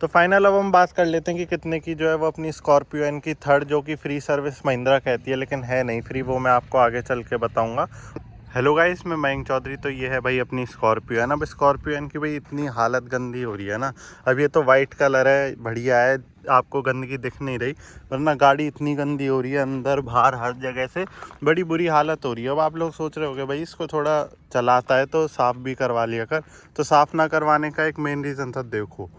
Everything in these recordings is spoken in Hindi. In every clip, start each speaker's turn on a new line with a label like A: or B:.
A: तो फाइनल अब हम बात कर लेते हैं कि कितने की जो है वो अपनी स्कॉर्पियो एन की थर्ड, जो कि फ्री सर्विस महिंद्रा कहती है लेकिन है नहीं फ्री, वो मैं आपको आगे चल के बताऊंगा। हेलो गाइस, मैं मयंक चौधरी। तो ये है भाई अपनी स्कॉर्पियो एन। अब स्कॉर्पियो एन की भाई इतनी हालत गंदी हो रही है ना। अब ये तो वाइट कलर है, बढ़िया है, आपको गंदगी दिख नहीं रही, वरना गाड़ी इतनी गंदी हो रही है, अंदर बाहर हर जगह से बड़ी बुरी हालत हो रही है। अब आप लोग सोच रहे होगे भाई इसको थोड़ा चलाता है तो साफ़ भी करवा लिया कर। तो साफ़ ना करवाने का एक मेन रीज़न था, देखो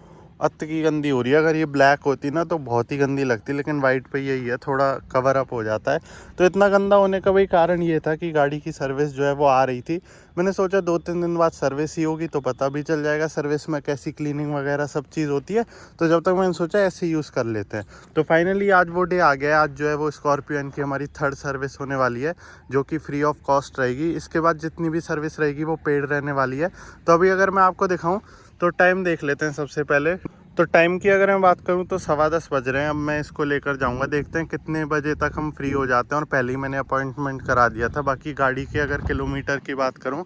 A: अत्त की गंदी हो रही है। अगर ये ब्लैक होती ना तो बहुत ही गंदी लगती, लेकिन वाइट पे यही है, थोड़ा कवर अप हो जाता है। तो इतना गंदा होने का भाई कारण ये था कि गाड़ी की सर्विस जो है वो आ रही थी। मैंने सोचा 2-3 दिन बाद सर्विस ही होगी तो पता भी चल जाएगा सर्विस में कैसी क्लीनिंग वगैरह सब चीज़ होती है। तो जब तक मैंने सोचा ऐसे यूज़ कर लेते हैं। तो फाइनली आज वो डे आ गया है। आज जो है वो स्कॉर्पियो एन की हमारी थर्ड सर्विस होने वाली है, जो कि फ्री ऑफ कॉस्ट रहेगी। इसके बाद जितनी भी सर्विस रहेगी वो पेड रहने वाली है। तो अभी अगर मैं आपको दिखाऊं तो टाइम देख लेते हैं सबसे पहले। तो टाइम की अगर मैं बात करूं तो 10:15 बज रहे हैं। अब मैं इसको लेकर जाऊंगा, देखते हैं कितने बजे तक हम फ्री हो जाते हैं। और पहले ही मैंने अपॉइंटमेंट करा दिया था। बाकी गाड़ी की अगर किलोमीटर की बात करूं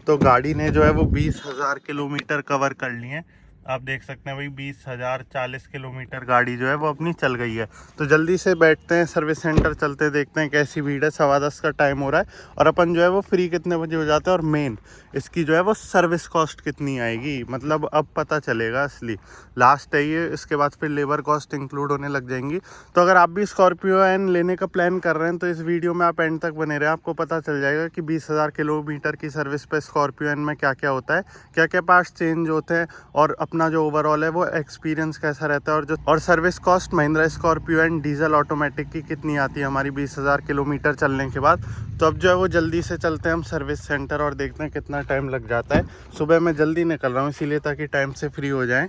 A: तो गाड़ी ने जो है वो 20,000 किलोमीटर कवर कर लिए हैं। आप देख सकते हैं भाई 20,000 40 किलोमीटर गाड़ी जो है वो अपनी चल गई है। तो जल्दी से बैठते हैं, सर्विस सेंटर चलते, देखते हैं कैसी भीड़ है। 10:15 का टाइम हो रहा है और अपन जो है वो फ्री कितने बजे हो जाते हैं। और मेन इसकी जो है वो सर्विस कॉस्ट कितनी आएगी, मतलब अब पता चलेगा असली। लास्ट है ये, इसके बाद फिर लेबर कॉस्ट इंक्लूड होने लग जाएंगी। तो अगर आप भी स्कॉर्पियो एन लेने का प्लान कर रहे हैं तो इस वीडियो में आप एंड तक बने रहे, आपको पता चल जाएगा कि 20,000 किलोमीटर की सर्विस पे स्कॉर्पियो एन में क्या क्या होता है, क्या क्या पार्ट्स चेंज होते हैं, और अपना जो ओवरऑल है वो एक्सपीरियंस कैसा रहता है। और service cost Mahindra Scorpio N diesel automatic की कितनी आती है हमारी 20,000 किलोमीटर चलने के बाद। तो अब जो है वो जल्दी से चलते हैं हम सर्विस सेंटर और देखते हैं कितना टाइम लग जाता है। सुबह मैं जल्दी निकल रहा हूँ इसीलिए, ताकि टाइम से फ्री हो जाएं।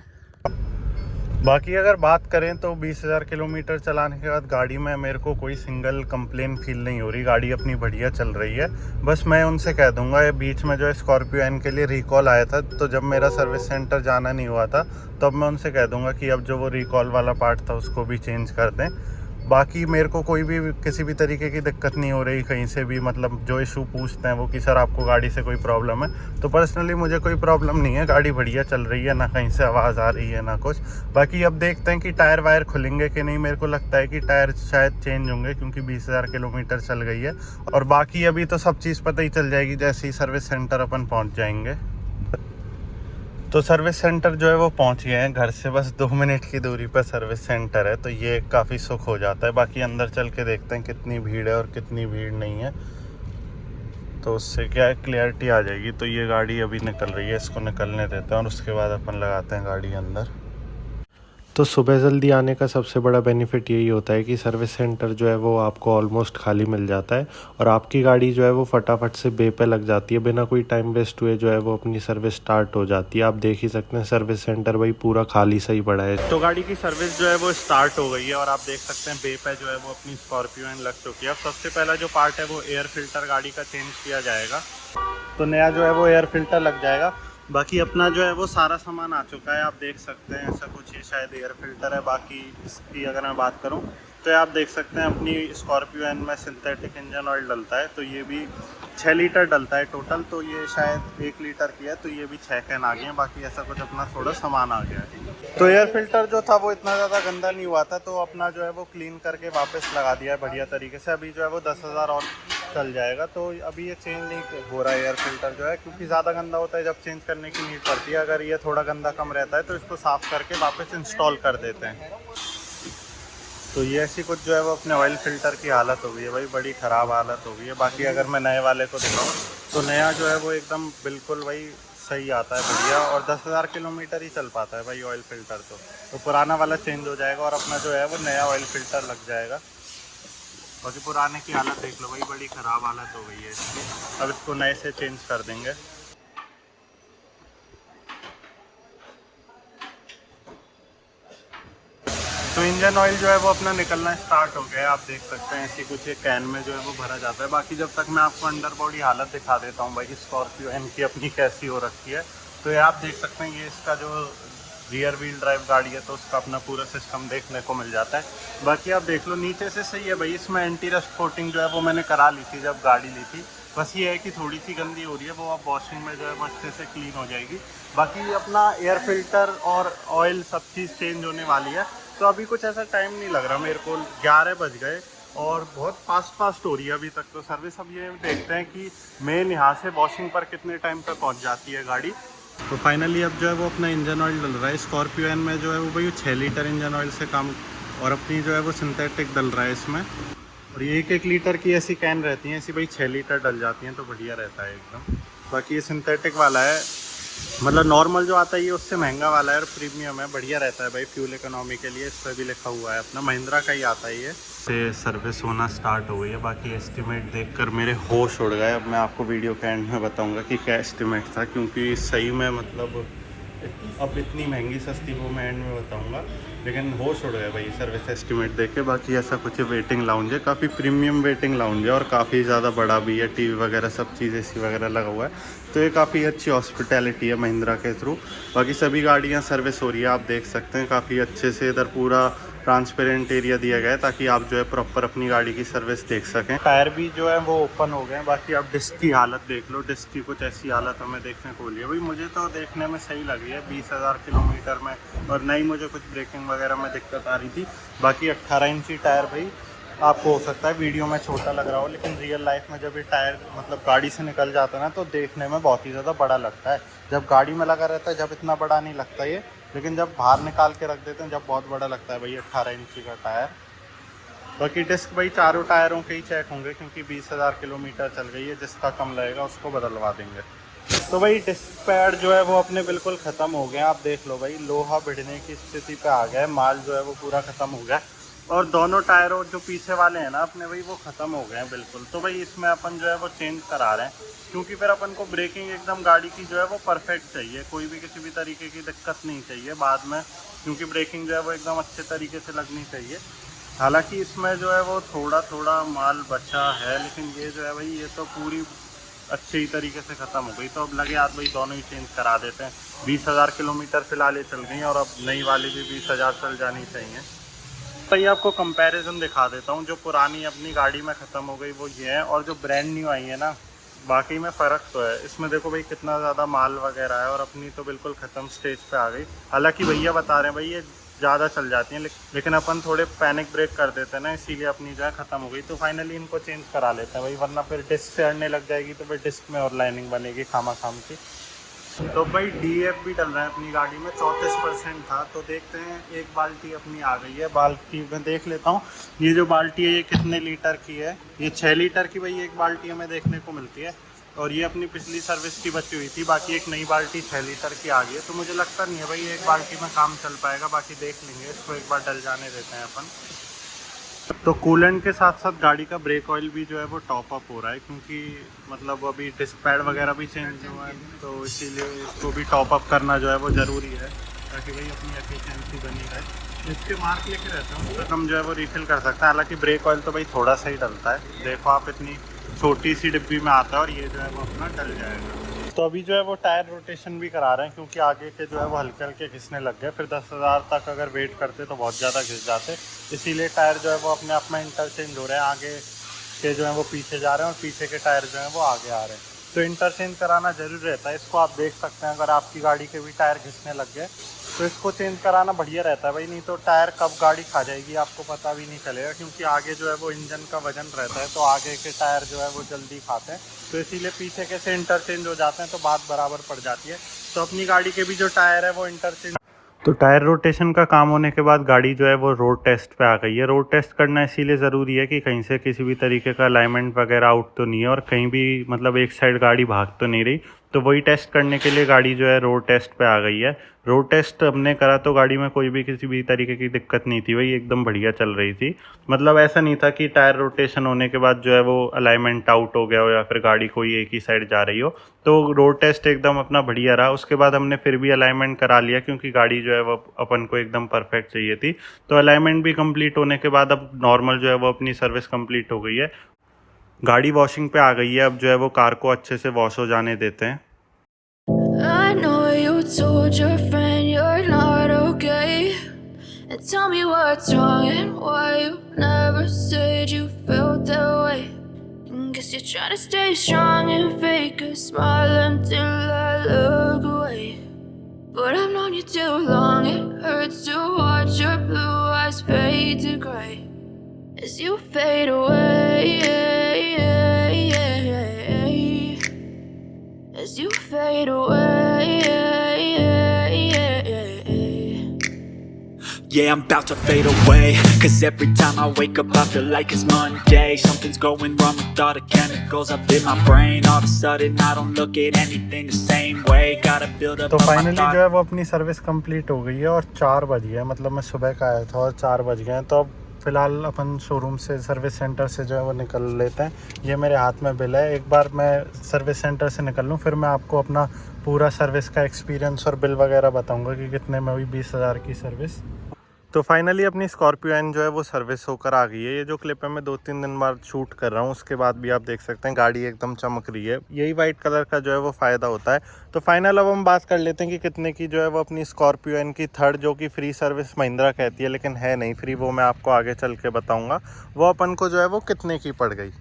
A: बाकी अगर बात करें तो 20,000 किलोमीटर चलाने के बाद गाड़ी में मेरे को कोई सिंगल कंप्लेन फील नहीं हो रही। गाड़ी अपनी बढ़िया चल रही है। बस मैं उनसे कह दूंगा, ये बीच में जो है स्कॉर्पियो एन के लिए रिकॉल आया था, तो जब मेरा सर्विस सेंटर जाना नहीं हुआ था तो अब मैं उनसे कह दूंगा कि अब जो वो रिकॉल वाला पार्ट था उसको भी चेंज कर दें। बाकी मेरे को कोई भी किसी भी तरीके की दिक्कत नहीं हो रही कहीं से भी। मतलब जो इशू पूछते हैं वो कि सर आपको गाड़ी से कोई प्रॉब्लम है, तो पर्सनली मुझे कोई प्रॉब्लम नहीं है। गाड़ी बढ़िया चल रही है, ना कहीं से आवाज़ आ रही है ना कुछ। बाकी अब देखते हैं कि टायर वायर खुलेंगे कि नहीं। मेरे को लगता है कि टायर शायद चेंज होंगे क्योंकि 20,000 किलोमीटर चल गई है। और बाकी अभी तो सब चीज़ पता ही चल जाएगी जैसे ही सर्विस सेंटर अपन पहुँच जाएंगे। तो सर्विस सेंटर जो है वो पहुंच गए हैं। घर से बस 2 मिनट की दूरी पर सर्विस सेंटर है, तो ये काफ़ी सुख हो जाता है। बाकी अंदर चल के देखते हैं कितनी भीड़ है और कितनी भीड़ नहीं है, तो उससे क्या है क्लियरिटी आ जाएगी। तो ये गाड़ी अभी निकल रही है, इसको निकलने देते हैं और उसके बाद अपन लगाते हैं गाड़ी अंदर। तो सुबह जल्दी आने का सबसे बड़ा बेनिफिट यही होता है कि सर्विस सेंटर जो है वो आपको ऑलमोस्ट खाली मिल जाता है और आपकी गाड़ी जो है वो फटाफट से बे पे लग जाती है। बिना कोई टाइम वेस्ट हुए जो है वो अपनी सर्विस स्टार्ट हो जाती है। आप देख ही सकते हैं सर्विस सेंटर भाई पूरा खाली सा ही पड़ा है। तो गाड़ी की सर्विस जो है वो स्टार्ट हो गई है और आप देख सकते हैं बे पे जो है वो अपनी स्कॉर्पियो एन लग चुकी है। अब सबसे पहला जो पार्ट है वो एयर फिल्टर गाड़ी का चेंज किया जाएगा। तो नया जो है वो एयर फिल्टर लग जाएगा। बाकी अपना जो है वो सारा सामान आ चुका है, आप देख सकते हैं ऐसा कुछ। ये शायद एयर फिल्टर है। बाकी इसकी अगर मैं बात करूं तो आप देख सकते हैं अपनी स्कॉर्पियो एन में सिंथेटिक इंजन ऑयल डलता है, तो ये भी 6 लीटर डलता है टोटल। तो ये शायद 1 लीटर की है, तो ये भी 6 कैन आ गए हैं। बाकी ऐसा कुछ अपना थोड़ा सामान आ गया है। तो एयर फिल्टर जो था वो इतना ज़्यादा गंदा नहीं हुआ था, तो अपना जो है वो क्लीन करके वापस लगा दिया है बढ़िया तरीके से। अभी जो है वो 10,000 और चल जाएगा। तो अभी ये चेंज नहीं हो रहा है एयर फिल्टर जो है, क्योंकि ज़्यादा गंदा होता है जब चेंज करने की नीड पड़ती है। अगर ये थोड़ा गंदा कम रहता है तो इसको साफ़ करके वापस इंस्टॉल कर देते हैं। तो ये ऐसी कुछ जो है वो अपने ऑयल फिल्टर की हालत हो गई है भाई, बड़ी ख़राब हालत हो गई है। बाकी अगर मैं नए वाले को दिखाऊँ तो नया जो है वो एकदम बिल्कुल भाई सही आता है, बढ़िया। और 10,000 किलोमीटर ही चल पाता है भाई ऑयल फिल्टर। तो पुराना वाला चेंज हो जाएगा और अपना जो है वो नया ऑयल फिल्टर लग जाएगा। बाकी पुराने की हालत देख लो भाई, बड़ी ख़राब हालत हो गई है इसकी। अब इसको नए से चेंज कर देंगे। तो इंजन ऑयल जो है वो अपना निकलना स्टार्ट हो गया है। आप देख सकते हैं ऐसी कुछ एक कैन में जो है वो भरा जाता है। बाकी जब तक मैं आपको अंडर बॉडी हालत दिखा देता हूँ भाई स्कॉर्पियो एन की अपनी कैसी हो रखी है। तो ये आप देख सकते हैं, ये इसका जो रियर व्हील ड्राइव गाड़ी है तो उसका अपना पूरा सिस्टम देखने को मिल जाता है। बाकी आप देख लो नीचे से सही है भाई। इसमें एंटी रस्ट कोटिंग जो है वो मैंने करा ली थी जब गाड़ी ली थी, बस ये है कि थोड़ी सी गंदी हो रही है, वो अब वॉशिंग में जो है वो अच्छे से क्लीन हो जाएगी। बाकी अपना एयर फिल्टर और ऑयल सब चीज़ चेंज होने वाली है। तो अभी कुछ ऐसा टाइम नहीं लग रहा मेरे को, 11 बज गए और बहुत फास्ट हो रही है अभी तक तो सर्विस। अब ये देखते हैं कि मेन यहाँ से वॉशिंग पर कितने टाइम तक पहुँच जाती है गाड़ी। तो फाइनली अब जो है वो अपना इंजन ऑयल डल रहा है। स्कॉर्पियो एन में जो है वो भाई 6 लीटर इंजन ऑयल से काम, और अपनी जो है वो सिंथेटिक डल रहा है इसमें। और ये 1 लीटर की ऐसी कैन रहती हैं, ऐसी भाई 6 लीटर डल जाती हैं, तो बढ़िया रहता है एकदम। बाकी ये सिंथेटिक वाला है, मतलब नॉर्मल जो आता है ये उससे महंगा वाला है और प्रीमियम है, बढ़िया रहता है भाई फ्यूल इकोनॉमी के लिए। इस पर भी लिखा हुआ है अपना महिंद्रा का ही आता है ये। से सर्विस होना स्टार्ट हो गई है। बाकी एस्टिमेट देखकर मेरे होश उड़ गए। अब मैं आपको वीडियो के एंड में बताऊंगा कि क्या एस्टिमेट था, क्योंकि सही में मतलब अब इतनी महंगी सस्ती वो मैं एंड में बताऊंगा, लेकिन होश उड़ गया भाई सर्विस एस्टिमेट देख के। बाकी ऐसा कुछ वेटिंग लाउंज है, काफ़ी प्रीमियम वेटिंग लाउंज है और काफ़ी ज़्यादा बड़ा भी है, टीवी वगैरह सब चीज़ एसी वगैरह लगा हुआ है। तो ये काफ़ी अच्छी हॉस्पिटैलिटी है महिंद्रा के थ्रू। बाकी सभी गाड़ियाँ सर्विस हो रही है, आप देख सकते हैं काफ़ी अच्छे से। इधर पूरा ट्रांसपेरेंट एरिया दिया गया है ताकि आप जो है प्रॉपर अपनी गाड़ी की सर्विस देख सकें। टायर भी जो है वो ओपन हो गए हैं। बाकी आप डिस्क की हालत देख लो, डिस्क की कुछ ऐसी हालत हमें देखने को मिली है भाई। मुझे तो देखने में सही लगी है 20,000 किलोमीटर में, और नहीं मुझे कुछ ब्रेकिंग वगैरह में दिक्कत आ रही थी। बाकी 18 इंची टायर भाई, आपको हो सकता है वीडियो में छोटा लग रहा हो, लेकिन रियल लाइफ में जब ये टायर मतलब गाड़ी से निकल जाता है ना, तो देखने में बहुत ही ज़्यादा बड़ा लगता है। जब गाड़ी में लगा रहता है जब इतना बड़ा नहीं लगता ये, लेकिन जब बाहर निकाल के रख देते हैं जब बहुत बड़ा लगता है भाई 18 इंची का टायर। बाकी डिस्क भाई चारों टायरों के ही चेक होंगे, क्योंकि 20,000 किलोमीटर चल गई है। जिसका कम लगेगा उसको बदलवा देंगे। तो भाई डिस्क पैड जो है वो अपने बिल्कुल ख़त्म हो गए। आप देख लो भाई, लोहा भिड़ने की स्थिति पे आ गया है, माल जो है वो पूरा ख़त्म हो गया। और दोनों टायरों जो पीछे वाले हैं ना अपने भाई, वो ख़त्म हो गए हैं बिल्कुल। तो भाई इसमें अपन जो है वो चेंज करा रहे हैं, क्योंकि फिर अपन को ब्रेकिंग एकदम गाड़ी की जो है वो परफेक्ट चाहिए, कोई भी किसी भी तरीके की दिक्कत नहीं चाहिए बाद में, क्योंकि ब्रेकिंग जो है वो एकदम अच्छे तरीके से लगनी चाहिए। हालांकि इसमें जो है वो थोड़ा थोड़ा माल बचा है, लेकिन ये जो है भाई ये तो पूरी अच्छे ही तरीके से ख़त्म हो गई। तो अब लगे हाथ भाई दोनों ही चेंज करा देते हैं। 20,000 किलोमीटर फिलहाल ये चल गई, और अब नई वाली भी 20,000 चल जानी चाहिए। तो ये आपको कंपैरिजन दिखा देता हूँ, जो पुरानी अपनी गाड़ी में ख़त्म हो गई वो ये है, और जो ब्रांड न्यू आई है ना, बाकी में फ़र्क तो है। इसमें देखो भाई कितना ज़्यादा माल वगैरह है, और अपनी तो बिल्कुल ख़त्म स्टेज पे आ गई। हालांकि भैया बता रहे हैं भाई ये ज़्यादा चल जाती हैं, लेकिन अपन थोड़े पैनिक ब्रेक कर देते हैं ना, इसीलिए अपनी जो है ख़त्म हो गई। तो फाइनली इनको चेंज करा लेते हैं भाई, वरना फिर डिस्क से अड़ने लग जाएगी, तो फिर डिस्क में और लाइनिंग बनेगी खामा खाम की। तो भाई DF भी डल रहा है अपनी गाड़ी में, 34% था। तो देखते हैं, एक बाल्टी अपनी आ गई है। बाल्टी में देख लेता हूँ, ये जो बाल्टी है ये कितने लीटर की है। ये 6 लीटर की भाई एक बाल्टी हमें देखने को मिलती है, और ये अपनी पिछली सर्विस की बची हुई थी। बाकी एक नई बाल्टी 6 लीटर की आ गई है। तो मुझे लगता नहीं है भाई एक बाल्टी में काम चल पाएगा, बाकी देख लेंगे, इसको एक बार डल जाने देते हैं अपन। तो कूलेंट के साथ साथ गाड़ी का ब्रेक ऑयल भी जो है वो टॉप अप हो रहा है, क्योंकि मतलब अभी डिस्क पैड वगैरह भी चेंज हुआ है, तो इसीलिए इसको भी टॉप अप करना जो है वो ज़रूरी है, ताकि भाई अपनी एफिशिएंसी बनी रहे। इसके मार्क लेके रहता हूँ, तो हम जो है वो रिफ़िल कर सकते हैं। हालांकि ब्रेक ऑयल तो भाई थोड़ा सा ही डलता है, देखो आप इतनी छोटी सी डिब्बी में आता है, और ये जो है वो अपना डल जाएगा। तो अभी जो है वो टायर रोटेशन भी करा रहे हैं, क्योंकि आगे के जो है वो हल्के हल्के घिसने लग गए। फिर 10,000 तक अगर वेट करते तो बहुत ज़्यादा घिस जाते, इसीलिए टायर जो है वो अपने आप में इंटरचेंज हो रहे हैं। आगे के जो है वो पीछे जा रहे हैं, और पीछे के टायर जो हैं वो आगे आ रहे हैं। तो इंटरचेंज कराना जरूरी रहता है। इसको आप देख सकते हैं, अगर आपकी गाड़ी के भी टायर घिसने लग गए तो इसको चेंज कराना बढ़िया रहता है भाई, नहीं तो टायर कब गाड़ी खा जाएगी आपको पता भी नहीं चलेगा, क्योंकि आगे जो है वो इंजन का वजन रहता है, तो आगे के टायर जो है वो जल्दी खाते हैं। तो इसीलिए पीछे के से इंटरचेंज हो जाते हैं, तो बात बराबर पड़ जाती है। तो अपनी गाड़ी के भी जो टायर है वो इंटरचेंज। तो टायर रोटेशन का काम होने के बाद गाड़ी जो है वो रोड टेस्ट पे आ गई है। रोड टेस्ट करना इसीलिए ज़रूरी है कि कहीं से किसी भी तरीके का अलाइनमेंट वगैरह आउट तो नहीं है, और कहीं भी मतलब एक साइड गाड़ी भाग तो नहीं रही। तो वही टेस्ट करने के लिए गाड़ी जो है रोड टेस्ट पे आ गई है। रोड टेस्ट हमने करा तो गाड़ी में कोई भी किसी भी तरीके की दिक्कत नहीं थी भाई, एकदम बढ़िया चल रही थी। मतलब ऐसा नहीं था कि टायर रोटेशन होने के बाद जो है वो अलाइनमेंट आउट हो गया हो, या फिर गाड़ी कोई एक ही साइड जा रही हो। तो रोड टेस्ट एकदम अपना बढ़िया रहा। उसके बाद हमने फिर भी अलाइनमेंट करा लिया, क्योंकि गाड़ी जो है वो अपन को एकदम परफेक्ट चाहिए थी। तो अलाइनमेंट भी कंप्लीट होने के बाद अब नॉर्मल जो है वो अपनी सर्विस कंप्लीट हो गई है। गाड़ी वॉशिंग पे आ गई है। अब जो है वो कार को अच्छे से वॉश हो जाने देते हैं।
B: I know you told your friend you're not okay, and tell me what's wrong and why you never said you felt that way. And Guess you're trying to stay strong and fake a smile until I look away. But I've known you too long, it hurts to watch your blue eyes fade to gray as you fade away, as you fade away.
C: Yeah, I'm about to fade away, cause every time I wake up I feel like it's Monday. Something's going wrong with all the chemicals up in my brain. All of a sudden I don't look at anything the same way. Gotta build up
A: तो
C: on my
A: फाइनली
C: thoughts.
A: जो है वो अपनी सर्विस कंप्लीट हो गई है और 4 बज गए हैं, मतलब मैं सुबह का आया था और 4 बज गए हैं। तो अब फ़िलहाल अपन शोरूम से सर्विस सेंटर से जो है वो निकल लेते हैं। ये मेरे हाथ में बिल है, एक बार मैं सर्विस सेंटर से निकल लूँ फिर मैं आपको अपना पूरा सर्विस का एक्सपीरियंस और बिल वगैरह बताऊँगा कि कितने में हुई 20,000 की सर्विस। तो फाइनली अपनी स्कॉर्पियो एन जो है वो सर्विस होकर आ गई है। ये जो क्लिप है मैं 2-3 दिन बाद शूट कर रहा हूँ, उसके बाद भी आप देख सकते हैं गाड़ी एकदम चमक रही है। यही वाइट कलर का जो है वो फ़ायदा होता है। तो फाइनल अब हम बात कर लेते हैं कि कितने की जो है वो अपनी स्कॉर्पियो एन की थर्ड, जो कि फ्री सर्विस महिंद्रा कहती है लेकिन है नहीं फ्री, वो मैं आपको आगे चल के बताऊँगा वो अपन को जो है वो कितने की पड़ गई।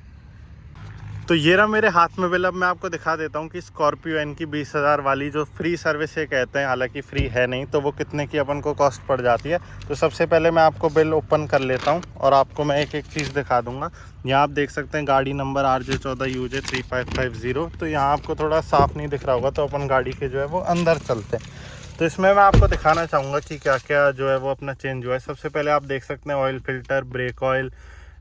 A: तो ये रहा मेरे हाथ में बिल। अब मैं आपको दिखा देता हूँ कि स्कॉर्पियो एन की 20,000 वाली जो फ्री सर्विस ये कहते हैं, हालांकि फ्री है नहीं, तो वो कितने की अपन को कॉस्ट पड़ जाती है। तो सबसे पहले मैं आपको बिल ओपन कर लेता हूँ और आपको मैं एक एक चीज़ दिखा दूँगा। यहाँ आप देख सकते हैं गाड़ी नंबर RJ14UJ3550। तो यहाँ आपको थोड़ा साफ़ नहीं दिख रहा होगा, तो अपन गाड़ी के जो है वो अंदर चलते हैं। तो इसमें मैं आपको दिखाना चाहूँगा कि क्या क्या जो है वो अपना चेंज हुआ है। सबसे पहले आप देख सकते हैं ऑयल फिल्टर, ब्रेक ऑयल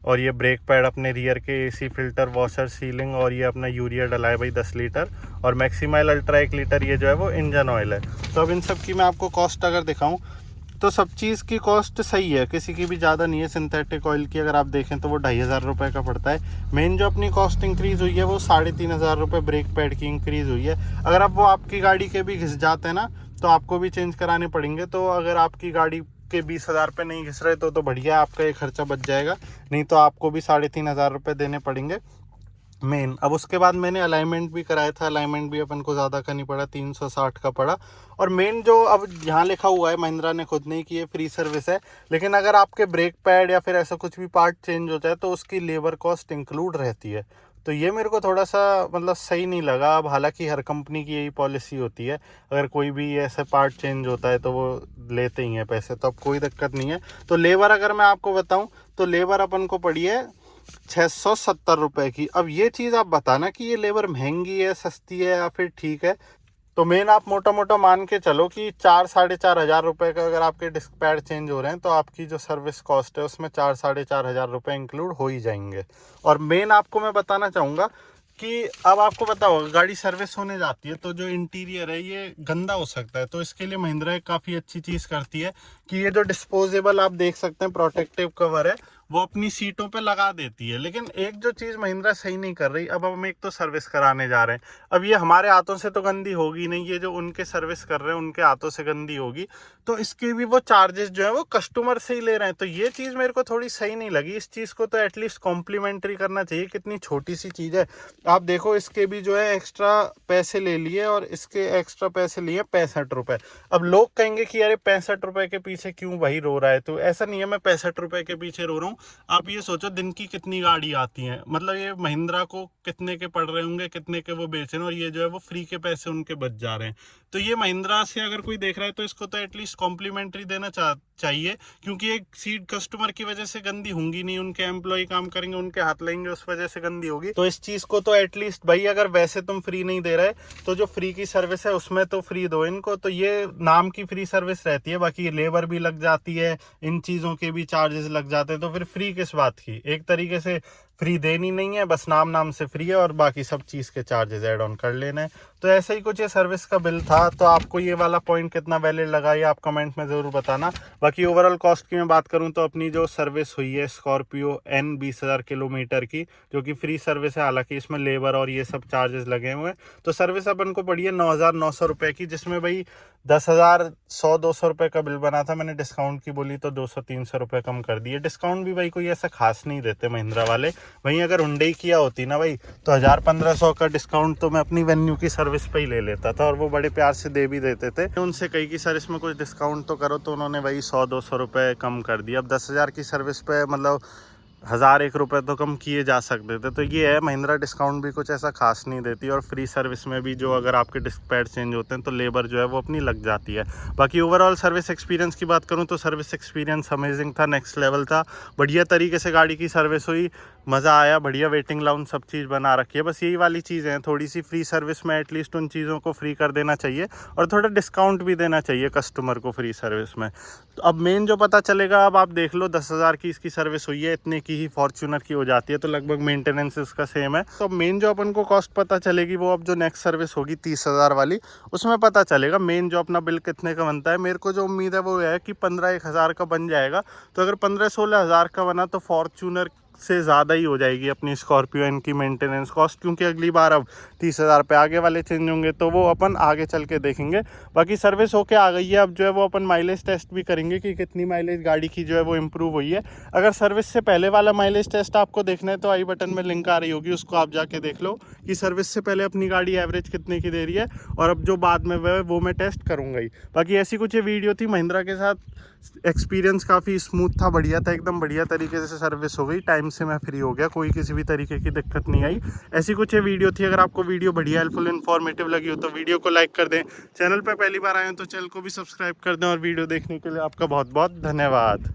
A: और ये ब्रेक पैड, अपने रियर के एसी फिल्टर, वॉशर सीलिंग, और ये अपना यूरिया डला है भाई 10 लीटर, और मैक्सिमाइल अल्ट्रा 1 लीटर ये जो है वो इंजन ऑयल है। तो अब इन सब की मैं आपको कॉस्ट अगर दिखाऊं तो सब चीज़ की कॉस्ट सही है, किसी की भी ज़्यादा नहीं है। सिंथेटिक ऑयल की अगर आप देखें तो वो 2,500 रुपये का पड़ता है। मेन जो अपनी कॉस्ट इंक्रीज़ हुई है वो 3,500 रुपये ब्रेक पैड की इंक्रीज़ हुई है। अगर आप वो आपकी गाड़ी के भी घिस जाते हैं ना तो आपको भी चेंज कराने पड़ेंगे। तो अगर आपकी गाड़ी के 20,000 पे नहीं घिस रहे तो बढ़िया, आपका ये खर्चा बच जाएगा, नहीं तो आपको भी 3,500 रुपये देने पड़ेंगे मेन। अब उसके बाद मैंने अलाइनमेंट भी कराया था, अलाइनमेंट भी अपन को ज़्यादा का नहीं पड़ा, 360 का पड़ा। और मेन जो अब यहाँ लिखा हुआ है, महिंद्रा ने खुद नहीं की है फ्री सर्विस है, लेकिन अगर आपके ब्रेक पैड या फिर ऐसा कुछ भी पार्ट चेंज हो जाए तो उसकी लेबर कॉस्ट इंक्लूड रहती है। तो ये मेरे को थोड़ा सा मतलब सही नहीं लगा। अब हालांकि हर कंपनी की यही पॉलिसी होती है, अगर कोई भी ऐसा पार्ट चेंज होता है तो वो लेते ही हैं पैसे, तो अब कोई दिक्कत नहीं है। तो लेबर अगर मैं आपको बताऊं तो लेबर अपन को पड़ी है 670 रुपये की। अब ये चीज़ आप बताना कि ये लेबर महंगी है, सस्ती है या फिर ठीक है। तो मेन आप मोटा मोटा मान के चलो कि 4-4,500 रुपये का अगर आपके डिस्क पैड चेंज हो रहे हैं तो आपकी जो सर्विस कॉस्ट है उसमें 4-4,500 रुपये इंक्लूड हो ही जाएंगे। और मेन आपको मैं बताना चाहूँगा कि अब आपको पता होगा गाड़ी सर्विस होने जाती है तो जो इंटीरियर है ये गंदा हो सकता है। तो इसके लिए महिंद्रा एक काफ़ी अच्छी चीज़ करती है कि ये जो डिस्पोजेबल आप देख सकते हैं प्रोटेक्टिव कवर है वो अपनी सीटों पे लगा देती है। लेकिन एक जो चीज़ महिंद्रा सही नहीं कर रही, अब हम एक तो सर्विस कराने जा रहे हैं, अब ये हमारे हाथों से तो गंदी होगी नहीं, ये जो उनके सर्विस कर रहे हैं उनके हाथों से गंदी होगी, तो इसके भी वो चार्जेस जो है वो कस्टमर से ही ले रहे हैं। तो ये चीज़ मेरे को थोड़ी सही नहीं लगी। इस चीज़ को तो एटलीस्ट कॉम्प्लीमेंट्री करना चाहिए। कितनी छोटी सी चीज़ है, आप देखो इसके भी जो है एक्स्ट्रा पैसे ले लिए और इसके एक्स्ट्रा पैसे लिए 65 रुपये। अब लोग कहेंगे कि अरे 65 रुपये के पीछे क्यों भाई रो रहा है, तो ऐसा नहीं है मैं 65 रुपये के पीछे रो रहा हूँ। आप ये सोचो दिन की कितनी गाड़ी आती हैं, मतलब ये महिंद्रा को कितने के पड़ रहे होंगे, कितने के वो बेच रहे हैं, और ये जो है वो फ्री के पैसे उनके बच जा रहे हैं। तो ये महिंद्रा से अगर कोई देख रहा है तो इसको तो एटलीस्ट कॉम्प्लीमेंट्री देना चाहिए, क्योंकि एक सीट कस्टमर की वजह से गंदी होंगी नहीं, उनके एम्प्लॉय काम करेंगे, उनके हाथ लगेंगे, उस वजह से गंदी होगी। तो इस चीज़ को तो एटलीस्ट भाई अगर वैसे तुम फ्री नहीं दे रहे तो जो फ्री की सर्विस है उसमें तो फ्री दो इनको। तो ये नाम की फ्री सर्विस रहती है, बाकी लेबर भी लग जाती है, इन चीज़ों के भी चार्जेस लग जाते हैं, तो फिर फ्री किस बात की। एक तरीके से फ्री देनी नहीं है, बस नाम से फ्री है और बाकी सब चीज़ के चार्जेस ऐड ऑन कर लेना है। तो ऐसा ही कुछ ये सर्विस का बिल था। तो आपको ये वाला पॉइंट कितना वैलिड लगा ये आप कमेंट में ज़रूर बताना। बाकी ओवरऑल कॉस्ट की मैं बात करूं तो अपनी जो सर्विस हुई है स्कॉर्पियो एन 20,000 किलोमीटर की, जो कि फ्री सर्विस है, हालांकि इसमें लेबर और ये सब चार्जेस लगे हुए हैं, तो सर्विस अपन को पड़ी है 9,900 रुपये की, जिसमें भाई 10,000 100-200 रुपये का बिल बना था। मैंने डिस्काउंट की बोली तो 200-300 रुपये कम कर दिए। डिस्काउंट भी भाई कोई ऐसा खास नहीं देते महिंद्रा वाले। वहीं अगर हुंडई किया होती ना भाई तो 1,000-1,500 का डिस्काउंट तो मैं अपनी वेन्यू की सर्विस पे ही ले लेता था, और वो बड़े प्यार से दे भी देते थे। उनसे कई की सर इसमें कुछ डिस्काउंट तो करो, तो उन्होंने भाई 100-200 रुपये कम कर दिया। अब 10,000 की सर्विस पे मतलब 1,001 रुपये तो कम किए जा सकते थे। तो ये है, महिंद्रा डिस्काउंट भी कुछ ऐसा खास नहीं देती, और फ्री सर्विस में भी जो अगर आपके डिस्क पैड चेंज होते हैं तो लेबर जो है वो अपनी लग जाती है। बाकी ओवरऑल सर्विस एक्सपीरियंस की बात करूं तो सर्विस एक्सपीरियंस अमेजिंग था, नेक्स्ट लेवल था। बढ़िया तरीके से गाड़ी की सर्विस हुई, मज़ा आया, बढ़िया वेटिंग लाउंज सब चीज़ बना रखी है। बस यही वाली चीज़ें हैं, थोड़ी सी फ्री सर्विस में एटलीस्ट उन चीज़ों को फ्री कर देना चाहिए, और थोड़ा डिस्काउंट भी देना चाहिए कस्टमर को फ्री सर्विस में। तो अब मेन जो पता चलेगा, अब आप देख लो 10,000 की इसकी सर्विस हुई है, इतने की ही फॉर्च्यूनर की हो जाती है, तो लगभग मेंटेनेंस इसका सेम है। तो मेन जो अपन को कॉस्ट पता चलेगी वो अब जो नेक्स्ट सर्विस होगी 30,000 वाली, उसमें पता चलेगा मेन जो अपना बिल कितने का बनता है। मेरे को जो उम्मीद है वो है कि 15-1 हज़ार का बन जाएगा। तो अगर 15-16 हज़ार का बना तो फॉर्च्यूनर से ज़्यादा ही हो जाएगी अपनी स्कॉर्पियो इनकी मेंटेनेंस कॉस्ट, क्योंकि अगली बार अब 30,000 पे आगे वाले चेंज होंगे, तो वो अपन आगे चल के देखेंगे। बाकी सर्विस होके आ गई है, अब जो है वो अपन माइलेज टेस्ट भी करेंगे कि कितनी माइलेज गाड़ी की जो है वो इम्प्रूव हुई है। अगर सर्विस से पहले वाला माइलेज टेस्ट आपको देखना है तो आई बटन में लिंक आ रही होगी, उसको आप जाके देख लो कि सर्विस से पहले अपनी गाड़ी एवरेज कितने की दे रही है, और अब जो बाद में वो मैं टेस्ट करूँगा ही। बाकी ऐसी कुछ ये वीडियो थी, महिंद्रा के साथ एक्सपीरियंस काफ़ी स्मूथ था, बढ़िया था, एकदम बढ़िया तरीके से सर्विस हो गई, टाइम से मैं फ्री हो गया, कोई किसी भी तरीके की दिक्कत नहीं आई। ऐसी कुछ ये वीडियो थी। अगर आपको वीडियो बढ़िया हेल्पफुल इन्फॉर्मेटिव लगी हो तो वीडियो को लाइक कर दें, चैनल पर पहली बार आए हो तो चैनल को भी सब्सक्राइब कर दें, और वीडियो देखने के लिए आपका बहुत बहुत धन्यवाद।